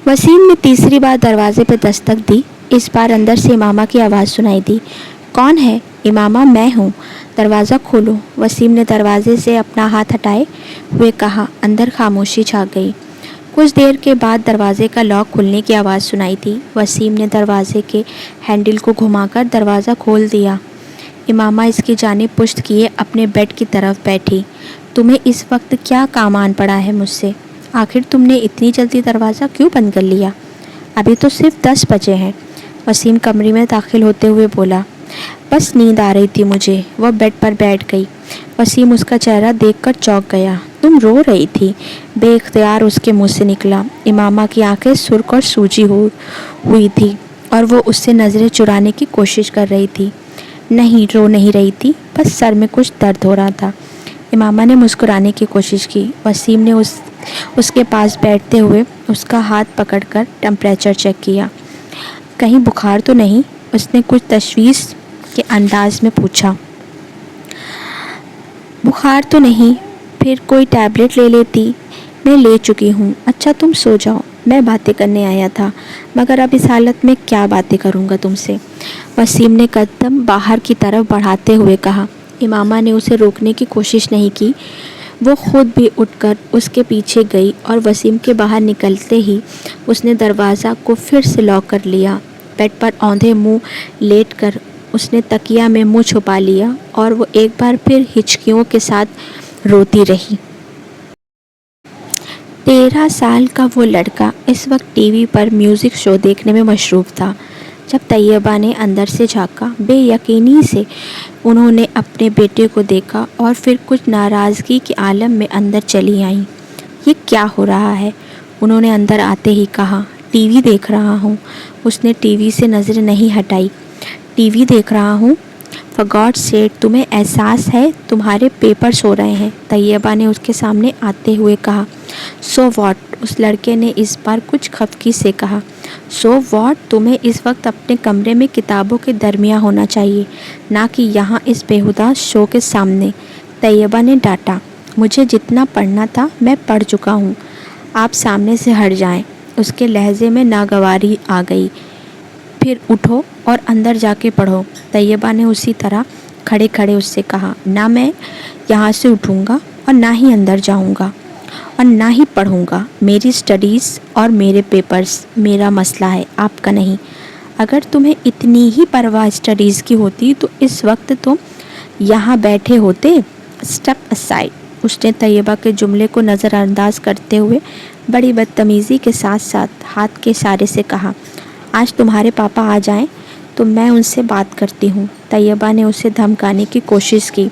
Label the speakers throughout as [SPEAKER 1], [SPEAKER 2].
[SPEAKER 1] वसीम ने तीसरी बार दरवाजे पर दस्तक दी। इस बार अंदर से इमामा की आवाज़ सुनाई दी। कौन है? इमामा, मैं हूँ, दरवाज़ा खोलो। वसीम ने दरवाजे से अपना हाथ हटाए हुए कहा। अंदर खामोशी छा गई। कुछ देर के बाद दरवाजे का लॉक खुलने की आवाज़ सुनाई दी। वसीम ने दरवाजे के हैंडल को घुमाकर दरवाज़ा खोल दिया। इमामा इसकी जानिब पुश्त किए अपने बेड की तरफ बैठी। तुम्हें इस वक्त क्या काम आन पड़ा है मुझसे? आखिर तुमने इतनी जल्दी दरवाज़ा क्यों बंद कर लिया? अभी तो सिर्फ 10 बजे हैं। वसीम कमरे में दाखिल होते हुए बोला। बस नींद आ रही थी मुझे। वह बेड पर बैठ गई। वसीम उसका चेहरा देखकर चौंक गया। तुम रो रही थी? बेइख्तियार उसके मुंह से निकला। इमामा की आंखें सुर्ख और सूजी हुई थी और वो उससे नज़रें चुराने की कोशिश कर रही थी। नहीं, रो नहीं रही थी, बस सर में कुछ दर्द हो रहा था। इमामा ने मुस्कुराने की कोशिश की। वसीम ने उसके पास बैठते हुए उसका हाथ पकड़कर टेम्परेचर चेक किया। कहीं बुखार तो नहीं? उसने कुछ तशवीश के अंदाज में पूछा। बुखार तो नहीं, फिर कोई टैबलेट ले लेती। मैं ले चुकी हूँ। अच्छा, तुम सो जाओ, मैं बातें करने आया था, मगर अब इस हालत में क्या बातें करूँगा तुमसे? वसीम ने कदम बाहर की तरफ बढ़ाते हुए कहा। इमामा ने उसे रोकने की कोशिश नहीं की। वो खुद भी उठकर उसके पीछे गई और वसीम के बाहर निकलते ही उसने दरवाज़ा को फिर से लॉक कर लिया। बेड पर औंधे मुंह लेटकर उसने तकिया में मुंह छुपा लिया और वो एक बार फिर हिचकियों के साथ रोती रही। 13 साल का वो लड़का इस वक्त टीवी पर म्यूज़िक शो देखने में मशरूफ़ था। जब तैयबा ने अंदर से झाँका, बेयकीनी से उन्होंने अपने बेटे को देखा और फिर कुछ नाराज़गी के आलम में अंदर चली आईं। ये क्या हो रहा है? उन्होंने अंदर आते ही कहा। टीवी देख रहा हूँ। उसने टीवी से नज़रें नहीं हटाई। टीवी देख रहा हूँ? फॉर गॉड सेक, तुम्हें एहसास है तुम्हारे पेपर्स हो रहे हैं? तैयबा ने उसके सामने आते हुए कहा। So what? उस लड़के ने इस बार कुछ खफगी से कहा। So what? तुम्हें इस वक्त अपने कमरे में किताबों के दरमियान होना चाहिए, ना कि यहाँ इस बेहुदा शो के सामने, तैयबा ने डांटा। मुझे जितना पढ़ना था मैं पढ़ चुका हूँ, आप सामने से हट जाएं। उसके लहजे में नागवारी आ गई। फिर उठो और अंदर जाके पढ़ो। तैयबा ने उसी तरह खड़े खड़े उससे कहा। ना मैं यहाँ से उठूँगा और ना ही अंदर जाऊँगा और ना ही पढ़ूँगा। मेरी स्टडीज़ और मेरे पेपर्स मेरा मसला है, आपका नहीं। अगर तुम्हें इतनी ही परवाह स्टडीज़ की होती तो इस वक्त तुम यहाँ बैठे होते। Step aside. उसने तैयबा के जुमले को नज़रअंदाज करते हुए बड़ी बदतमीज़ी के साथ साथ हाथ के इशारे से कहा। आज तुम्हारे पापा आ जाएं तो मैं उनसे बात करती हूँ। तैयबा ने उसे धमकाने की कोशिश की।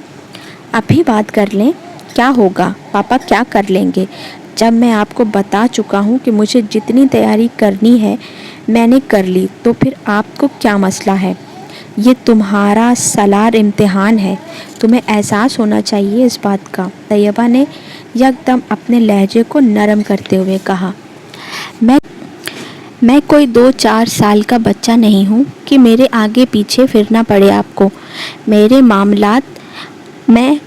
[SPEAKER 1] अभी बात कर लें, क्या होगा? पापा क्या कर लेंगे? जब मैं आपको बता चुका हूँ कि मुझे जितनी तैयारी करनी है मैंने कर ली, तो फिर आपको क्या मसला है? ये तुम्हारा सालार इम्तिहान है, तुम्हें एहसास होना चाहिए इस बात का। तैयबा ने यकदम अपने लहजे को नरम करते हुए कहा। मैं कोई 2-4 साल का बच्चा नहीं हूँ कि मेरे आगे पीछे फिरना पड़े आपको। मेरे मामलात मैं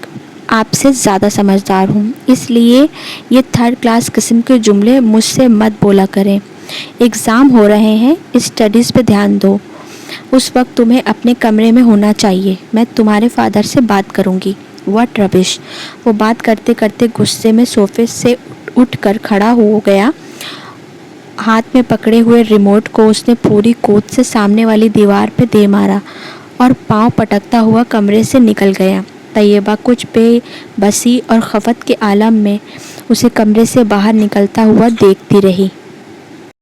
[SPEAKER 1] आपसे ज़्यादा समझदार हूँ, इसलिए ये थर्ड क्लास किस्म के जुमले मुझसे मत बोला करें। एग्ज़ाम हो रहे हैं, स्टडीज़ पे ध्यान दो। उस वक्त तुम्हें अपने कमरे में होना चाहिए। मैं तुम्हारे फादर से बात करूँगी। What rubbish. वो बात करते करते गुस्से में सोफे से उठकर खड़ा हो गया। हाथ में पकड़े हुए रिमोट को उसने पूरी कूद से सामने वाली दीवार पे दे मारा और पांव पटकता हुआ कमरे से निकल गया। तैयबा कुछ बेबसी और खफत के आलम में उसे कमरे से बाहर निकलता हुआ देखती रही।